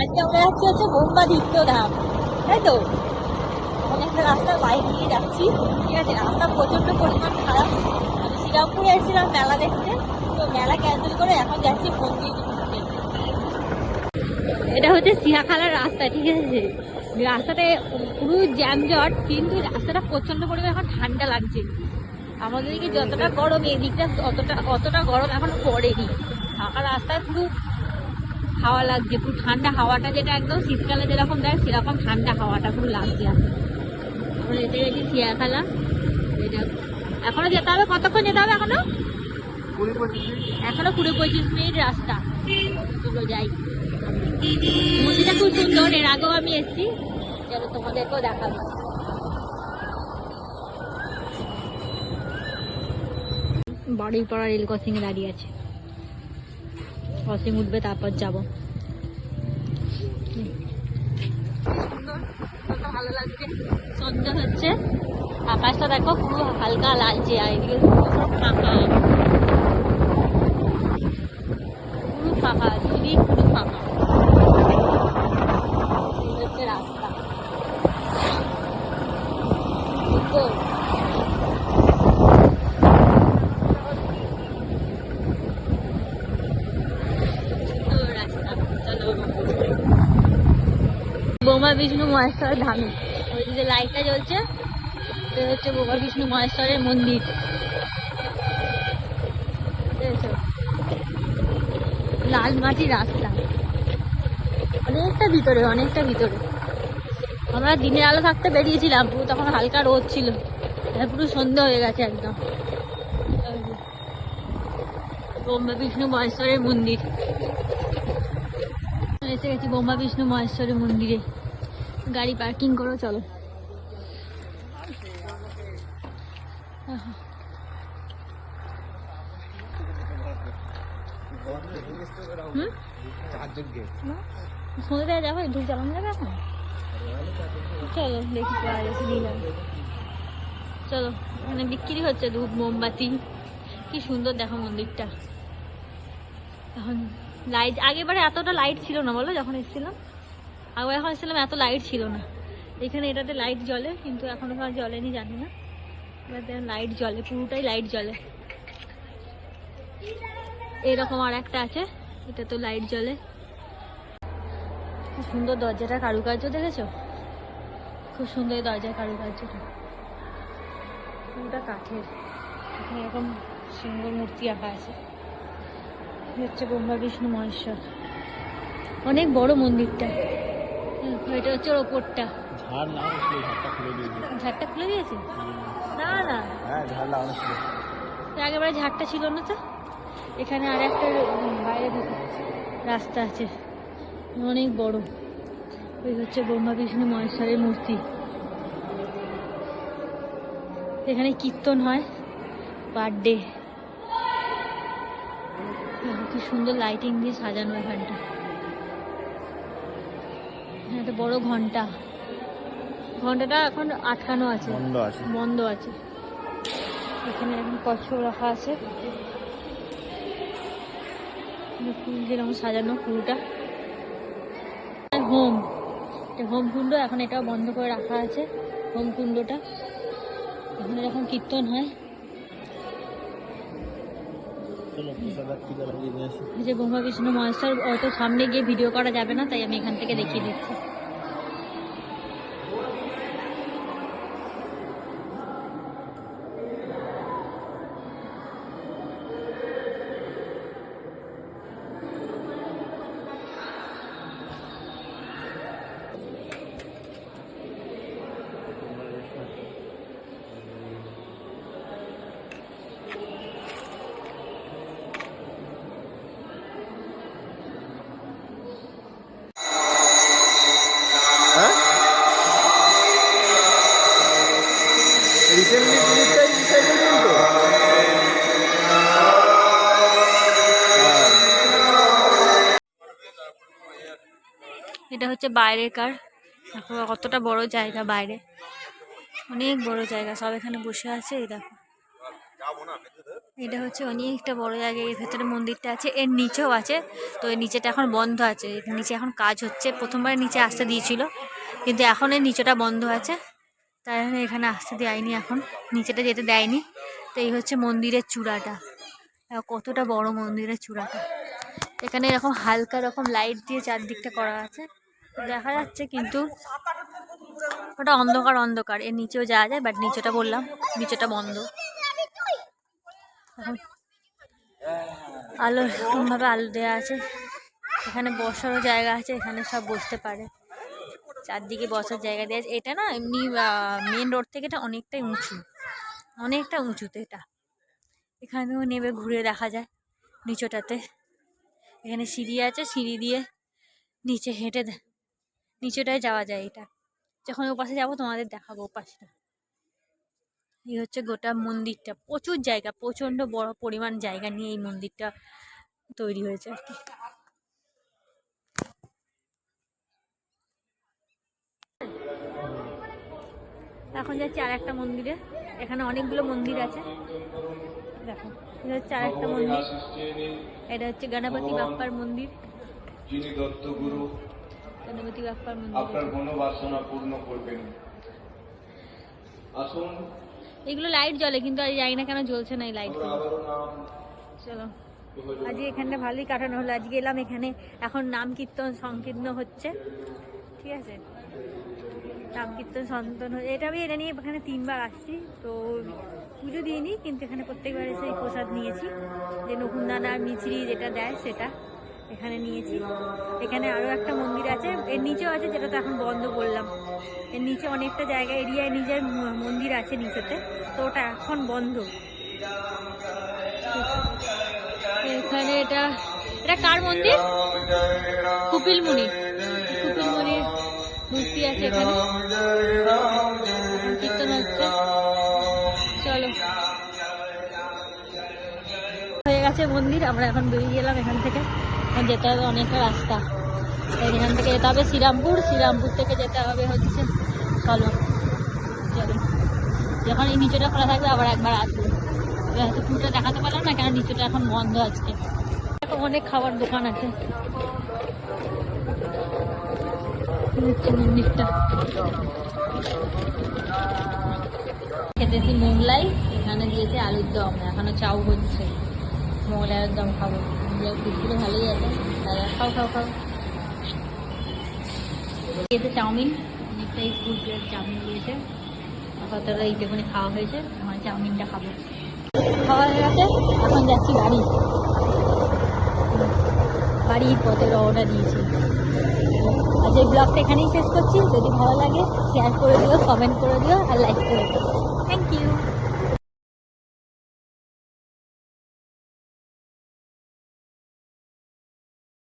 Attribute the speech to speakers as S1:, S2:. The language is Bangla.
S1: আজকে আমরা যাচ্ছি হচ্ছে ব্রহ্মাদিত্য ধাম, তাই তো? এখন একটা রাস্তার বাইক নিয়ে যাচ্ছি, ঠিক আছে? রাস্তা প্রচন্ড পরিমাণ খারাপ। আমি শ্রীরামপুরে এসেছিলাম মেলা দেখতে, তো মেলা ক্যান্সেল করে এখন যাচ্ছি মন্দির দেখতে। এটা হচ্ছে সিহাখালার রাস্তা, ঠিক আছে? রাস্তাতে পুরো জ্যামজট, কিন্তু রাস্তাটা প্রচন্ড পরিমাণ এখন ঠান্ডা লাগছে। আমাদের দিকে যতটা গরম এদিকটা অতটা গরম এখন পড়েনি। ফাঁকা রাস্তায় পুরো হাওয়া লাগছে, পুরো ঠান্ডা হাওয়াটা, যেটা একদম শীতকালে যেরকম দেয় সেরকম ঠান্ডা হাওয়াটা পুরো লাগছে। আমরা এসে গেছি সিয়াখালা। এটা এখনো যেতে হবে, কতক্ষণ যেতে হবে? এখনো 20-25 মিনিট রাস্তা। চলো যাই। মন্দিরটা খুব সুন্দর, এর আগেও আমি এসেছি, চলো তোমাদেরকেও দেখাবো। বাড়িপাড়া রেল ক্রসিং এ দাঁড়িয়ে আছে, ক্রসিং উঠবে তারপর যাবো। ভালো লাগছে, সন্ধ্যা হচ্ছে, আকাশটা দেখো পুরো হালকা লালচে, আর এদিকে সব ফাঁকা, পুরো ফাঁকা, দিদি পুরো ফাঁকা। হচ্ছে রাস্তা, বোমা বিষ্ণু মহেশ্বর ধামে ওই যে লাইটটা জ্বলছে, হচ্ছে বোমা বিষ্ণু মহেশ্বরের মন্দির। লাল মাটির রাস্তা, অনেকটা ভিতরে, অনেকটা ভিতরে। আমরা দিনের আলো থাকতে বেরিয়েছিলাম, পুরো তখন হালকা রোদ ছিল, পুরো সন্ধ্যা হয়ে গেছে একদম। বোমা বিষ্ণু মহেশ্বরের মন্দির, এসে গেছি বোমা বিষ্ণু মহেশ্বরের মন্দিরে। গাড়ি পার্কিং করো, চলো। সন্ধ্যে যাবো, ধূপ জ্বালানো যাবে এখন? চলো দেখি পাওয়া গেছে, নিলাম। চলো, মানে বিক্রি হচ্ছে ধূপ মোমবাতি, কি সুন্দর দেখো মন্দিরটা। এখন লাইট, আগেবারে এতটা লাইট ছিল না বলো, যখন এসেছিলাম আগে, এখন এসেছিলাম এত লাইট ছিল না। এখানে এটাতে লাইট জ্বলে, কিন্তু এখনো আর জ্বলেনি জানি না, লাইট জ্বলে, পুরোটাই লাইট জ্বলে। এরকম আর একটা আছে, এটা তো লাইট জ্বলে। খুব সুন্দর দরজাটা, কারুকার্য দেখেছো? খুব সুন্দর দরজার কারুকার্যটা, পুরোটা কাঠের। এখানে এরকম সুন্দর মূর্তি আঁকা আছে। হচ্ছে ব্রহ্মা বিষ্ণু মহেশ্বর, অনেক বড় মন্দিরটা। এটা হচ্ছে ওর ওপরটা, ঝাড়টা খুলে দিয়েছে। না না, একেবারে ঝাড়টা ছিল না তো। এখানে আর একটা বাইরে রাস্তা আছে, অনেক বড়। ওই হচ্ছে ব্রহ্মা বিষ্ণু মহেশ্বরের মূর্তি। এখানে কীর্তন হয় পার ডে। কি সুন্দর লাইটিং দিয়ে সাজানো এখানটা। একটা বড় ঘন্টা, ঘন্টাটা এখন আটকানো আছে, বন্ধ আছে। এখানে এখন কচ্ছপ রাখা আছে, যেরকম সাজানো পুরোটা। হোম, হোম কুণ্ড, এখন এটাও বন্ধ করে রাখা আছে, হোম কুণ্ডটা। এখানে যখন কীর্তন হয়, যে ব্রহ্মা বিষ্ণু মহেশ্বর, অত সামনে গিয়ে ভিডিও করা যাবে না, তাই আমি এখান থেকে দেখিয়ে দিচ্ছি। এটা হচ্ছে বাইরের কার, দেখো কতটা বড় জায়গা, বাইরে অনেক বড় জায়গা, সব এখানে বসে আছে। এই দেখো এটা হচ্ছে অনেকটা বড় জায়গা, এর ভেতরে মন্দিরটা আছে, এর নিচেও আছে। তো এর নিচেটা এখন বন্ধ আছে, এর নিচে এখন কাজ হচ্ছে। প্রথমবার নিচে আসতে দিয়েছিল, কিন্তু এখন এর নিচেটা বন্ধ আছে, তাই জন্য এখানে আসতে দেয়নি, এখন নিচেটা যেতে দেয়নি। তো এই হচ্ছে মন্দিরের চূড়াটা, কতটা বড় মন্দিরের চূড়াটা। এখানে এরকম হালকা রকম লাইট দিয়ে চারদিকটা করা আছে, দেখা যাচ্ছে, কিন্তু ওটা অন্ধকার অন্ধকার। এর নিচেও যাওয়া যায়, বাট নিচেটা বললাম নিচেটা বন্ধ। আলো এরকমভাবে আলো দেওয়া আছে, এখানে বসারও জায়গা আছে, এখানে সব বসতে পারে, চারদিকে বসার জায়গা দেওয়া আছে। এটা না এমনি মেন রোড থেকে এটা অনেকটাই উঁচু, অনেকটা উঁচুতে এটা। এখানেও নেমে ঘুরে দেখা যায় নিচটাতে। এখানে সিঁড়ি আছে, সিঁড়ি দিয়ে নিচে হেঁটে নিচেটায় যাওয়া যায়। এটা যখন ওপাশে যাবো তোমাদের দেখাবো ওপাশটা। এই হচ্ছে গোটা মন্দিরটা, প্রচুর জায়গা, প্রচণ্ড বড় পরিমাণ জায়গা নিয়ে এই মন্দিরটা তৈরি হয়েছে আর কি। এখন যাচ্ছি আর একটা মন্দিরে, এখানে অনেকগুলো মন্দির আছে। দেখো এটা হচ্ছে আর একটা মন্দির, এটা হচ্ছে গণপতি বাপ্পার মন্দির।
S2: যিনি দত্তগুরু
S1: গণপতি বাপ্পার মন্দির,
S2: আপনার মনোবাসনা পূর্ণ করবেন। আসুন।
S1: এগুলো লাইট জ্বলে, কিন্তু আজ জানি না কেন জ্বলছে না এই লাইটগুলো। চলো, আজকে এখানটা ভালোই কাটানো হলো। আজকে এলাম এখানে, এখন নাম কীর্তন সংকীর্তন হচ্ছে, ঠিক আছে, নাম কীর্তন সন্তন হচ্ছে। এটা আমি এটা নিয়ে এখানে 3বার আসছি, তো পুজো দিইনি, কিন্তু এখানে প্রত্যেকবার এসে এই প্রসাদ নিয়েছি, যে নকুনদানা আর মিছরি যেটা দেয় সেটা এখানে নিয়েছি। এখানে আরও একটা মন্দির আছে, এর নিচেও আছে, যেটা তো এখন বন্ধ করলাম। এর নিচে অনেকটা জায়গা এরিয়ায় নিজের মন্দির আছে নিচেতে, তো ওটা এখন বন্ধ। এখানে এটা এটা কার মন্দির? কপিল মুনির, কপিল মুনির মূর্তি আছে এখানে, কীর্তন হচ্ছে। চলো, হয়ে গেছে মন্দির, আমরা এখন বেরিয়ে গেলাম এখান থেকে। এখন যেতে হবে অনেকটা রাস্তা, এখান থেকে যেতে হবে শ্রীরামপুর, শ্রীরামপুর থেকে যেতে হবে হচ্ছে, চলো চলো, যখন এই নিচেটা খোলা থাকবে আবার একবার আসবো। হয়তো পুরোটা দেখাতে পারলাম না, কেন নিচেটা এখন বন্ধ আজকে। এখন অনেক খাবার দোকান আছে। মন্দিরটা খেতেছি মোগলাই, এখানে দিয়েছে আলুর দম, এখনো চাউ হচ্ছে, মোগলাই আলুর দম খাবো। ফুটগুলো ভালোই আছে, খাও খাও খাও। দিয়েছে চাউমিন, অনেকটাই ফুড চাউমিন দিয়েছে, কতটা এইটুকুনি খাওয়া হয়েছে, আমার চাউমিনটা খাবো। খাওয়া হয়ে গেছে, এখন যাচ্ছি বাড়ির পথে রওনা দিয়েছি। আজ এই ব্লগটা এখানেই শেষ করছি। যদি ভালো লাগে শেয়ার করে দিও, কমেন্ট করে দিও আর লাইক করে দিও। Thank you.